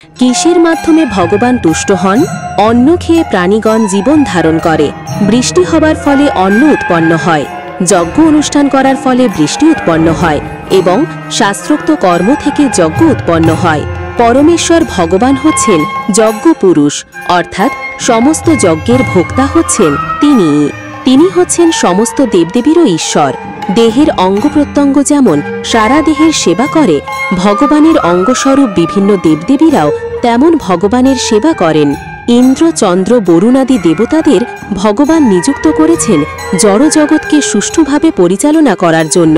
কিসের মাধ্যমে ভগবান তুষ্ট হন? অন্ন খেয়ে প্রাণীগণ জীবন ধারণ করে। বৃষ্টি হবার ফলে অন্ন উৎপন্ন হয়, যজ্ঞ অনুষ্ঠান করার ফলে বৃষ্টি উৎপন্ন হয় এবং শাস্ত্রোক্ত কর্ম থেকে যজ্ঞ উৎপন্ন হয়। পরমেশ্বর ভগবান হচ্ছেন যজ্ঞ পুরুষ, অর্থাৎ সমস্ত যজ্ঞের ভোক্তা হচ্ছেন তিনি হচ্ছেন সমস্ত দেবদেবীরও ঈশ্বর। দেহের অঙ্গ প্রত্যঙ্গ যেমন সারা দেহের সেবা করে, ভগবানের অঙ্গস্বরূপ বিভিন্ন দেবদেবীরাও তেমন ভগবানের সেবা করেন। ইন্দ্র, চন্দ্র, বরুণাদি দেবতাদের ভগবান নিযুক্ত করেছেন জড়জগৎকে সুষ্ঠুভাবে পরিচালনা করার জন্য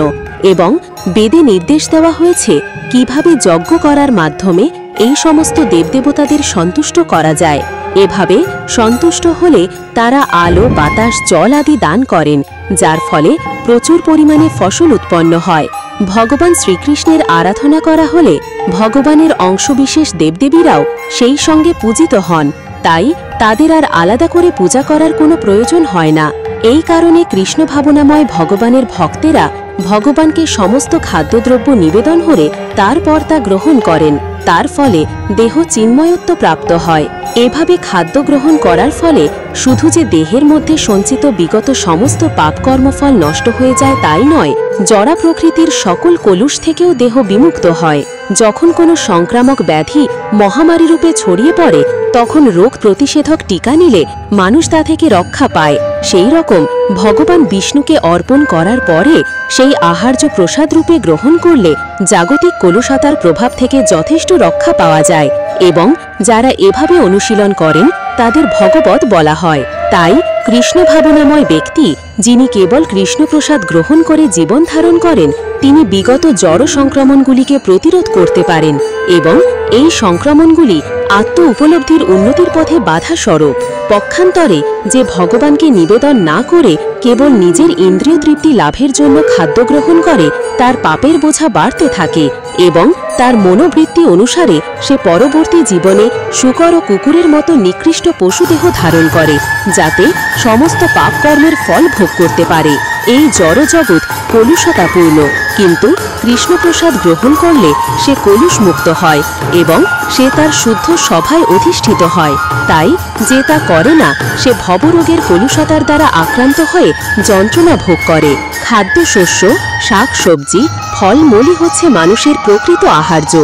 এবং বেদে নির্দেশ দেওয়া হয়েছে কিভাবে যজ্ঞ করার মাধ্যমে এই সমস্ত দেবদেবতাদের সন্তুষ্ট করা যায়। এভাবে সন্তুষ্ট হলে তারা আলো, বাতাস, জল আদি দান করেন, যার ফলে প্রচুর পরিমাণে ফসল উৎপন্ন হয়। ভগবান শ্রীকৃষ্ণের আরাধনা করা হলে ভগবানের অংশবিশেষ দেবদেবীরাও সেই সঙ্গে পূজিত হন, তাই তাদের আর আলাদা করে পূজা করার কোনো প্রয়োজন হয় না। এই কারণে কৃষ্ণ ভাবনাময় ভগবানের ভক্তেরা ভগবানকে সমস্ত খাদ্যদ্রব্য নিবেদন করে তারপর তা গ্রহণ করেন। তার ফলে দেহ চিন্ময়ত্ব প্রাপ্ত হয়। এভাবে খাদ্য গ্রহণ করার ফলে শুধু যে দেহের মধ্যে সঞ্চিত বিগত সমস্ত পাপকর্মফল নষ্ট হয়ে যায় তাই নয়, জড়া প্রকৃতির সকল কলুষ থেকেও দেহ বিমুক্ত হয়। যখন কোনো সংক্রামক ব্যাধি মহামারী রূপে ছড়িয়ে পড়ে, তখন রোগ প্রতিষেধক টিকা নিলে মানুষ তা থেকে রক্ষা পায়। সেই রকম ভগবান বিষ্ণুকে অর্পণ করার পরে সেই আহার্য প্রসাদ রূপে গ্রহণ করলে জাগতিক কলুষতার প্রভাব থেকে যথেষ্ট রক্ষা পাওয়া যায় এবং যারা এভাবে অনুশীলন করেন তাদের ভগবৎ বলা হয়। তাই কৃষ্ণ ভাবনাময় ব্যক্তি যিনি কেবল কৃষ্ণপ্রসাদ গ্রহণ করে জীবন ধারণ করেন, তিনি বিগত জড় সংক্রমণগুলিকে প্রতিরোধ করতে পারেন এবং এই সংক্রমণগুলি আত্ম উপলব্ধির উন্নতির পথে বাধা স্বরূপ। পক্ষান্তরে যে ভগবানকে নিবেদন না করে কেবল নিজের ইন্দ্রিয় তৃপ্তি লাভের জন্য খাদ্য গ্রহণ করে, তার পাপের বোঝা বাড়তে থাকে এবং তার মনোবৃত্তি অনুসারে সে পরবর্তী জীবনে শূকর ও কুকুরের মতো নিকৃষ্ট পশুদেহ ধারণ করে, যাতে সমস্ত পাপকর্মের ফল ভোগ করতে পারে। এই জড়জগৎ কলুষতাপূর্ণ, কিন্তু কৃষ্ণপ্রসাদ গ্রহণ করলে সে কলুষ মুক্ত হয় এবং সে তার শুদ্ধ সভায় অধিষ্ঠিত হয়। তাই যে তা করে না, সে ভবরোগের কলুষতার দ্বারা আক্রান্ত হয়ে যন্ত্রণা ভোগ করে। খাদ্যশস্য, শাক সবজি, ফলমূলই হচ্ছে মানুষের প্রকৃত আহার্য,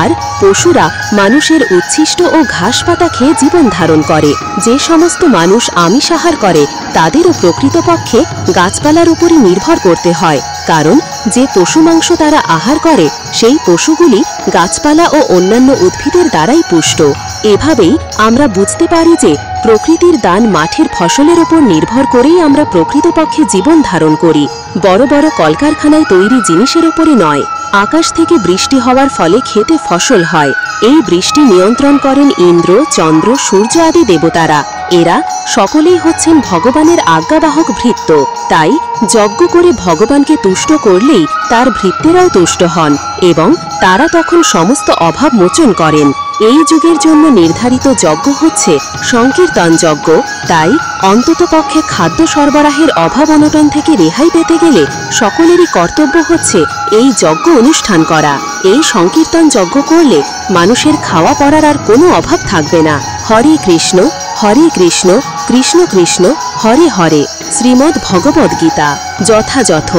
আর পশুরা মানুষের উচ্ছিষ্ট ও ঘাস পাতা খেয়ে জীবন ধারণ করে। যে সমস্ত মানুষ আমিষ আহার করে তাদেরও প্রকৃতপক্ষে গাছপালার উপরই নির্ভর করতে হয়, কারণ যে পশু মাংস তারা আহার করে সেই পশুগুলি গাছপালা ও অন্যান্য উদ্ভিদের দ্বারাই পুষ্ট। এভাবেই আমরা বুঝতে পারি যে প্রকৃতির দান মাঠের ফসলের উপর নির্ভর করেই আমরা প্রকৃতপক্ষে জীবন ধারণ করি, বড় বড় কলকারখানায় তৈরি জিনিসের উপরে নয়। আকাশ থেকে বৃষ্টি হওয়ার ফলে খেতে ফসল হয়। এই বৃষ্টি নিয়ন্ত্রণ করেন ইন্দ্র, চন্দ্র, সূর্য আদি দেবতারা। এরা সকলেই হচ্ছেন ভগবানের আজ্ঞাবাহক ভৃত্য। তাই যজ্ঞ করে ভগবানকে তুষ্ট করলেই তার ভৃত্যেরাও তুষ্ট হন এবং তারা তখন সমস্ত অভাব মোচন করেন। এই যুগের জন্য নির্ধারিত যজ্ঞ হচ্ছে সংকীর্তন যজ্ঞ। তাই অন্ততপক্ষে খাদ্য সরবরাহের অভাব অনটন থেকে রেহাই পেতে গেলে সকলেরই কর্তব্য হচ্ছে এই যজ্ঞ অনুষ্ঠান করা। এই সংকীর্তন যজ্ঞ করলে মানুষের খাওয়া পড়ার আর কোনো অভাব থাকবে না। হরে কৃষ্ণ, কৃষ্ণ কৃষ্ণ, হরে হরে। শ্রীমদ্ ভগবদ্গীতা যথাযথ।